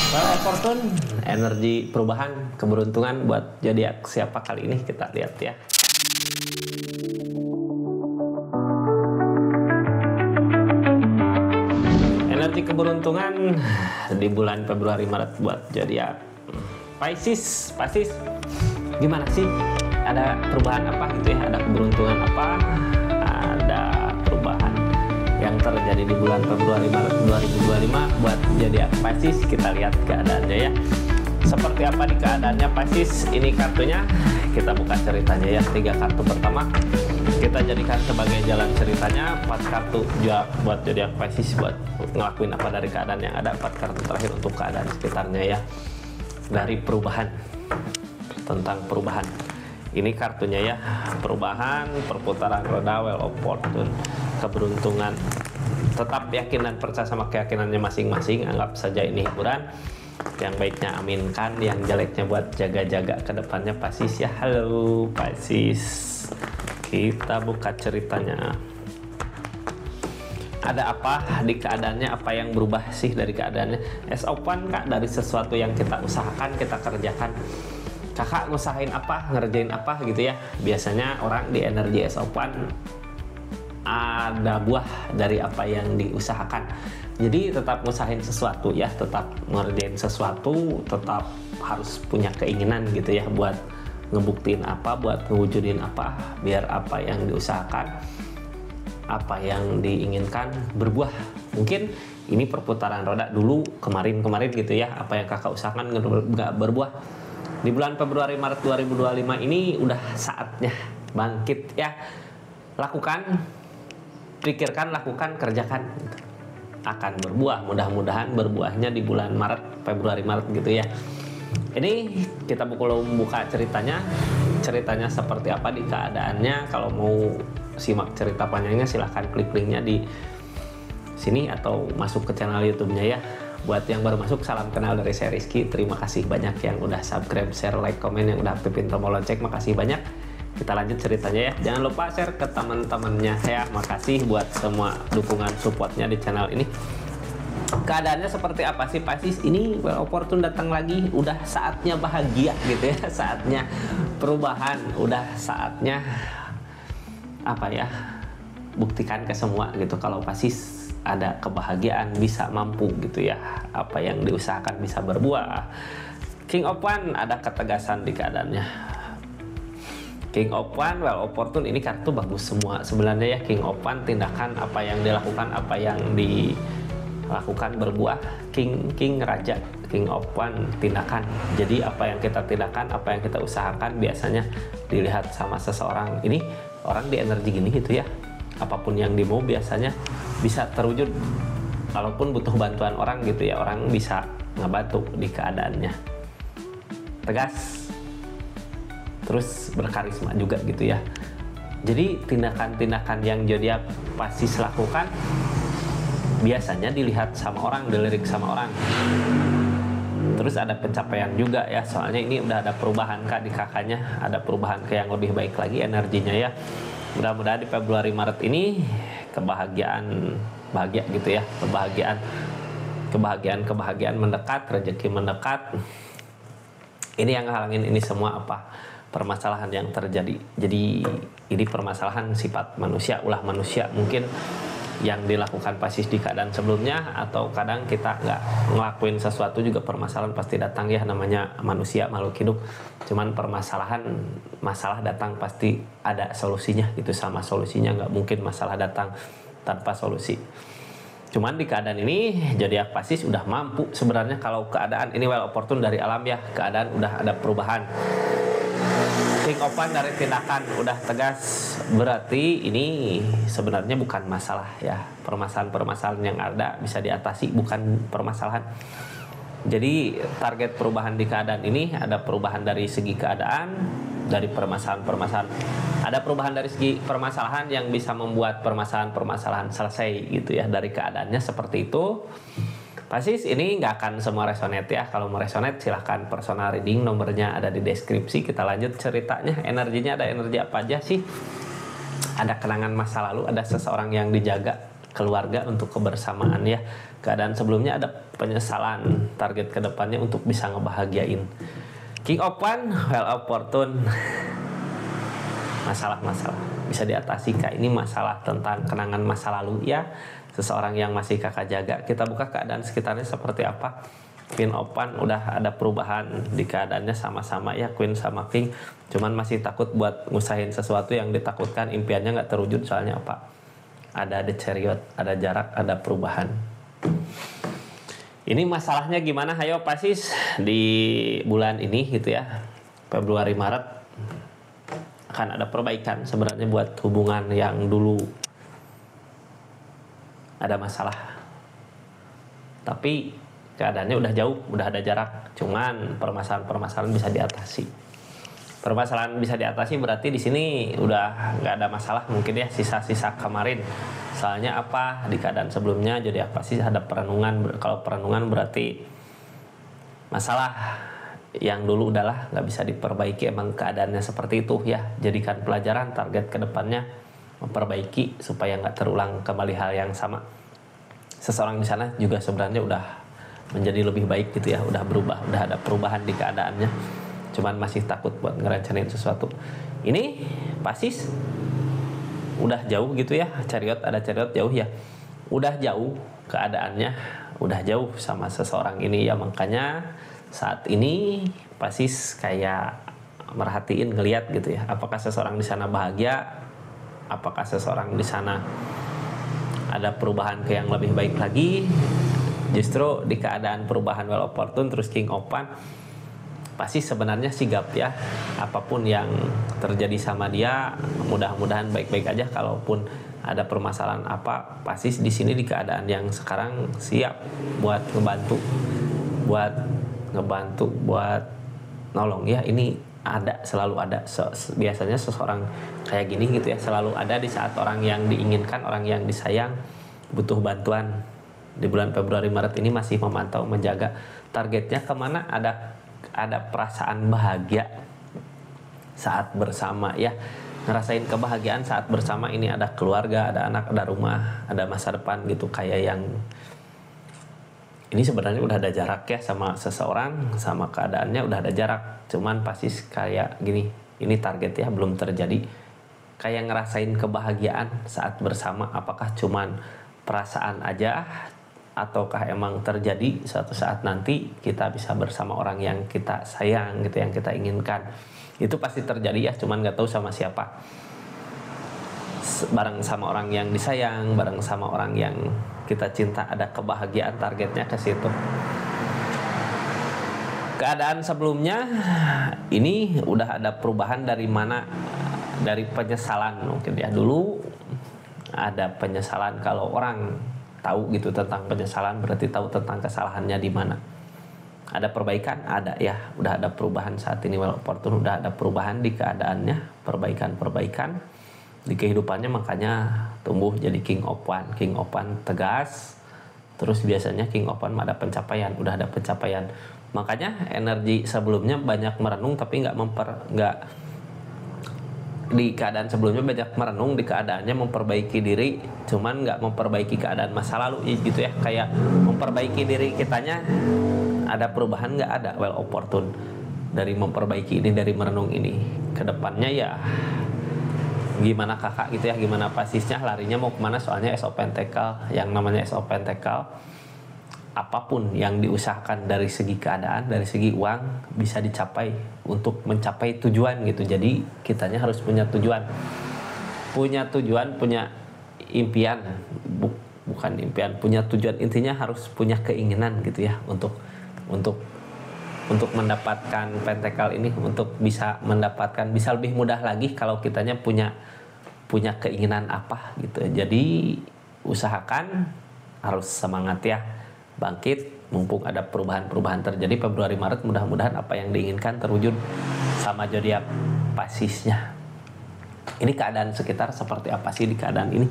Well, Fortune, energi perubahan, keberuntungan buat zodiak siapa kali ini kita lihat ya. Energi keberuntungan di bulan Februari Maret buat zodiak Pisces. Pisces, gimana sih? Ada perubahan apa gitu ya? Ada keberuntungan apa? Ada perubahan yang terjadi di bulan Februari Maret 2025 buat zodiak Pisces. Kita lihat keadaannya ya. Seperti apa di keadaannya Pisces? Ini kartunya, kita buka ceritanya ya. 3 kartu pertama kita jadikan sebagai jalan ceritanya. 4 kartu juga buat zodiak Pisces buat ngelakuin apa dari keadaan yang ada. 4 kartu terakhir untuk keadaan sekitarnya ya. Dari perubahan, tentang perubahan. Ini kartunya ya, perubahan, perputaran roda, Wheel of Fortune, keberuntungan. Tetap yakin dan percaya sama keyakinannya masing-masing. Anggap saja ini hiburan. Yang baiknya aminkan, yang jeleknya buat jaga-jaga ke depannya Pisces ya. Halo Pisces, kita buka ceritanya. Ada apa di keadaannya? Apa yang berubah sih dari keadaannya? As open kak, dari sesuatu yang kita usahakan, kita kerjakan. Kakak ngusahain apa, ngerjain apa gitu ya. Biasanya orang di energi as open ada buah dari apa yang diusahakan. Jadi tetap ngusahain sesuatu ya, tetap ngerjain sesuatu, tetap harus punya keinginan gitu ya buat ngebuktiin apa, buat ngewujudin apa, biar apa yang diusahakan, apa yang diinginkan berbuah. Mungkin ini perputaran roda dulu kemarin-kemarin gitu ya, apa yang kakak usahakan nggak berbuah. Di bulan Februari Maret 2025 ini udah saatnya bangkit ya. Lakukan, pikirkan, lakukan, kerjakan. Akan berbuah, mudah-mudahan berbuahnya di bulan Maret, Februari Maret gitu ya. Ini kita buka ceritanya. Ceritanya seperti apa di keadaannya. Kalau mau simak cerita panjangnya silahkan klik linknya di sini atau masuk ke channel YouTube-nya ya. Buat yang baru masuk, salam kenal dari saya Rizky. Terima kasih banyak yang udah subscribe, share, like, komen, yang udah aktifin tombol lonceng. Makasih banyak. Kita lanjut ceritanya ya. Jangan lupa share ke teman-temannya ya. Makasih buat semua dukungan supportnya di channel ini. Keadaannya seperti apa sih Pisces? Ini Wheel of Fortune datang lagi. Udah saatnya bahagia gitu ya. Saatnya perubahan. Udah saatnya apa ya? Buktikan ke semua gitu kalau Pisces ada kebahagiaan, bisa mampu gitu ya, apa yang diusahakan bisa berbuah. King of Wands, ada ketegasan di keadaannya. King of Wands, Wheel of Fortune, ini kartu bagus semua sebenarnya ya. King of Wands, tindakan apa yang dilakukan, apa yang dilakukan berbuah. King Raja, King of Wands, tindakan. Jadi apa yang kita tindakan, apa yang kita usahakan biasanya dilihat sama seseorang. Ini orang di energi gini gitu ya. Apapun yang dimau biasanya bisa terwujud. Kalaupun butuh bantuan orang gitu ya, orang bisa ngebantu di keadaannya. Tegas, terus berkarisma juga gitu ya. Jadi tindakan-tindakan yang zodiak Pisces lakukan biasanya dilihat sama orang, dilirik sama orang. Terus ada pencapaian juga ya, soalnya ini udah ada perubahan kak di kakaknya, ada perubahan ke yang lebih baik lagi energinya ya. Mudah-mudahan di Februari Maret ini bahagia gitu ya, kebahagiaan mendekat, rezeki mendekat. Ini yang ngehalangin ini semua apa? Permasalahan yang terjadi. Jadi ini permasalahan sifat manusia, ulah manusia mungkin yang dilakukan Pisces di keadaan sebelumnya, atau kadang kita nggak ngelakuin sesuatu juga permasalahan pasti datang ya, namanya manusia, makhluk hidup. Cuman masalah datang pasti ada solusinya gitu, sama solusinya, nggak mungkin masalah datang tanpa solusi. Cuman di keadaan ini zodiak Pisces udah mampu sebenarnya. Kalau keadaan ini Wheel of Fortune dari alam ya, keadaan udah ada perubahan. King of Wands dari tindakan udah tegas, berarti ini sebenarnya bukan masalah ya. Permasalahan-permasalahan yang ada bisa diatasi, bukan permasalahan. Jadi target perubahan di keadaan ini ada perubahan dari segi keadaan, dari permasalahan-permasalahan. Ada perubahan dari segi permasalahan yang bisa membuat permasalahan-permasalahan selesai gitu ya, dari keadaannya seperti itu. Pisces ini nggak akan semua resonate ya. Kalau mau resonate silahkan personal reading, nomornya ada di deskripsi. Kita lanjut ceritanya. Energinya ada energi apa aja sih? Ada kenangan masa lalu, ada seseorang yang dijaga keluarga, untuk kebersamaan ya. Keadaan sebelumnya ada penyesalan, target kedepannya untuk bisa ngebahagiain. King of One, well of Fortune, masalah-masalah bisa diatasi kak. Ini masalah tentang kenangan masa lalu ya, seseorang yang masih kakak jaga. Kita buka keadaan sekitarnya seperti apa. Queen of One udah ada perubahan di keadaannya sama-sama ya, Queen sama King, cuman masih takut buat ngusahin sesuatu yang ditakutkan, impiannya nggak terwujud. Soalnya apa, ada The Chariot, ada jarak, ada perubahan. Ini masalahnya gimana? Hayo Pisces di bulan ini gitu ya, Februari Maret akan ada perbaikan sebenarnya buat hubungan yang dulu ada masalah, tapi keadaannya udah jauh, udah ada jarak, cuman permasalahan-permasalahan bisa diatasi. Permasalahan bisa diatasi berarti di sini udah nggak ada masalah mungkin ya, sisa-sisa kemarin. Soalnya apa, di keadaan sebelumnya jadi apa sih, ada perenungan. Kalau perenungan berarti masalah yang dulu udahlah nggak bisa diperbaiki, emang keadaannya seperti itu ya. Jadikan pelajaran, target kedepannya memperbaiki supaya nggak terulang kembali hal yang sama. Seseorang di sana juga sebenarnya udah menjadi lebih baik gitu ya, udah berubah, udah ada perubahan di keadaannya, cuman masih takut buat ngerencanain sesuatu. Ini Pisces udah jauh gitu ya, Chariot, ada Chariot jauh ya, udah jauh keadaannya, udah jauh sama seseorang ini ya. Makanya saat ini Pisces kayak merhatiin, ngelihat gitu ya, apakah seseorang di sana bahagia, apakah seseorang di sana ada perubahan ke yang lebih baik lagi. Justru di keadaan perubahan well of Fortune terus King of One, pasti sebenarnya sigap ya, apapun yang terjadi sama dia mudah-mudahan baik-baik aja. Kalaupun ada permasalahan apa, pasti di sini di keadaan yang sekarang siap buat ngebantu, buat nolong ya. Ini ada, selalu ada. Biasanya seseorang kayak gini gitu ya, selalu ada di saat orang yang diinginkan, orang yang disayang butuh bantuan. Di bulan Februari Maret ini masih memantau, menjaga targetnya kemana, ada perasaan bahagia saat bersama ya, ngerasain kebahagiaan saat bersama. Ini ada keluarga, ada anak, ada rumah, ada masa depan gitu. Kayak yang ini sebenarnya udah ada jarak ya sama seseorang, sama keadaannya udah ada jarak, cuman pasti kayak gini, ini target ya belum terjadi. Kayak ngerasain kebahagiaan saat bersama, apakah cuman perasaan aja ataukah emang terjadi suatu saat nanti kita bisa bersama orang yang kita sayang gitu, yang kita inginkan. Itu pasti terjadi ya, cuman nggak tahu sama siapa. Bareng sama orang yang disayang, bareng sama orang yang kita cinta, ada kebahagiaan, targetnya ke situ. Keadaan sebelumnya ini udah ada perubahan dari mana, dari penyesalan mungkin ya. Dulu ada penyesalan, kalau orang tahu gitu tentang penyesalan berarti tahu tentang kesalahannya di mana. Ada perbaikan, ada ya, udah ada perubahan saat ini. Well Fortune udah ada perubahan di keadaannya, perbaikan di kehidupannya, makanya tumbuh jadi King of One. King of One tegas, terus biasanya King of One ada pencapaian, udah ada pencapaian. Makanya energi sebelumnya banyak merenung tapi nggak di keadaan sebelumnya banyak merenung, di keadaannya memperbaiki diri, cuman nggak memperbaiki keadaan masa lalu gitu ya. Kayak memperbaiki diri kitanya, ada perubahan nggak? Ada. Well of Fortune dari memperbaiki ini, dari merenung ini, kedepannya ya gimana kakak gitu ya, gimana Piscesnya larinya mau kemana. Soalnya Ace of Pentacle, yang namanya Ace of Pentacle, apapun yang diusahakan dari segi keadaan, dari segi uang bisa dicapai untuk mencapai tujuan gitu. Jadi kitanya harus punya tujuan, punya impian, bukan impian, punya tujuan. Intinya harus punya keinginan gitu ya, untuk mendapatkan Pentacle ini, untuk bisa mendapatkan, bisa lebih mudah lagi kalau kitanya punya keinginan apa gitu. Jadi usahakan, harus semangat ya, bangkit, mumpung ada perubahan-perubahan terjadi Februari Maret. Mudah-mudahan apa yang diinginkan terwujud sama zodiak Piscesnya. Ini keadaan sekitar seperti apa sih di keadaan ini?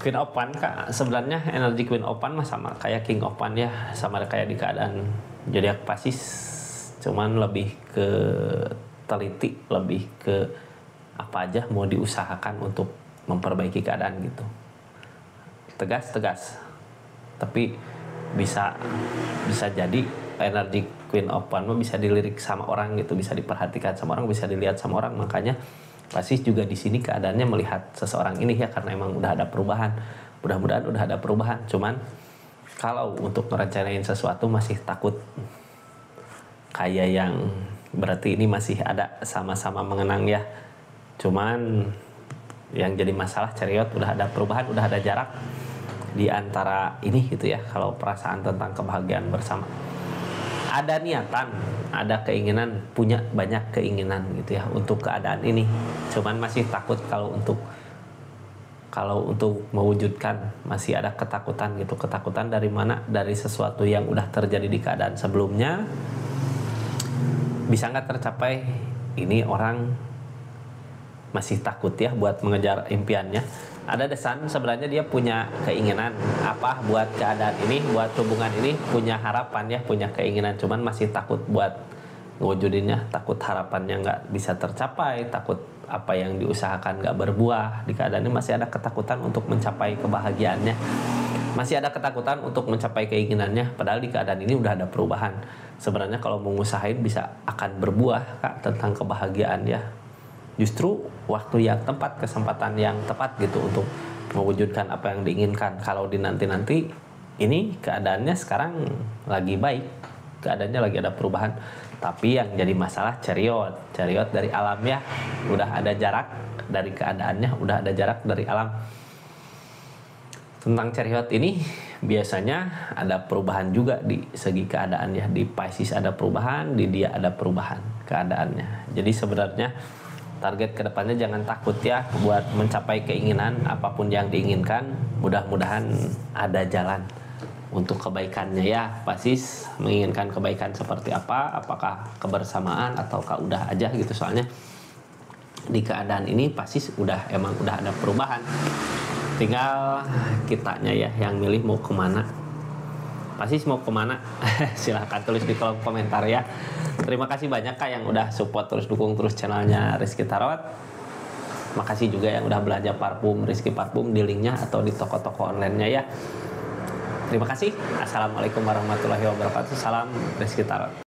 Queen of One kak, sebenarnya energi Queen of One mah sama kayak King of One ya, sama kayak di keadaan zodiak Pisces, cuman lebih ke teliti, lebih ke apa aja mau diusahakan untuk memperbaiki keadaan gitu. tegas, tapi bisa jadi energi Queen of Wands bisa dilirik sama orang gitu, bisa diperhatikan sama orang, bisa dilihat sama orang. Makanya Pisces juga di sini keadaannya melihat seseorang ini ya, karena emang udah ada perubahan. Mudah-mudahan udah ada perubahan. Cuman kalau untuk merencanain sesuatu masih takut, kayak yang berarti ini masih ada sama-sama mengenang ya. Cuman yang jadi masalah Chariot udah ada perubahan, udah ada jarak di antara ini gitu ya. Kalau perasaan tentang kebahagiaan bersama, ada niatan, ada keinginan, punya banyak keinginan gitu ya untuk keadaan ini. Cuman masih takut kalau untuk mewujudkan, masih ada ketakutan gitu. Ketakutan dari mana? Dari sesuatu yang udah terjadi di keadaan sebelumnya bisa nggak tercapai. Ini orang masih takut ya buat mengejar impiannya. Ada desan sebenarnya dia punya keinginan apa buat keadaan ini, buat hubungan ini, punya harapan ya, punya keinginan, cuman masih takut buat ngewujudinnya, takut harapannya nggak bisa tercapai, takut apa yang diusahakan nggak berbuah. Di keadaan ini masih ada ketakutan untuk mencapai kebahagiaannya, masih ada ketakutan untuk mencapai keinginannya, padahal di keadaan ini udah ada perubahan. Sebenarnya kalau mau ngusahain bisa akan berbuah Kak tentang kebahagiaan ya. Justru waktu yang tepat, kesempatan yang tepat gitu untuk mewujudkan apa yang diinginkan. Kalau di nanti-nanti, ini keadaannya sekarang lagi baik, keadaannya lagi ada perubahan. Tapi yang jadi masalah Chariot dari alam ya, udah ada jarak dari keadaannya, udah ada jarak dari alam. Tentang Chariot ini biasanya ada perubahan juga di segi keadaan ya. Di Pisces ada perubahan, di dia ada perubahan keadaannya. Jadi sebenarnya target kedepannya jangan takut ya buat mencapai keinginan apapun yang diinginkan. Mudah-mudahan ada jalan untuk kebaikannya ya. Pisces menginginkan kebaikan seperti apa? Apakah kebersamaan ataukah udah aja gitu? Soalnya di keadaan ini Pisces emang udah ada perubahan. Tinggal kitanya ya yang milih mau kemana. Pisces mau kemana? Silahkan tulis di kolom komentar ya. Terima kasih banyak Kak yang udah support, terus dukung terus channelnya Rizky Tarot. Makasih juga yang udah belanja parfum Rizky Parfum di linknya atau di toko-toko online-nya ya. Terima kasih. Assalamualaikum warahmatullahi wabarakatuh. Salam Rizky Tarot.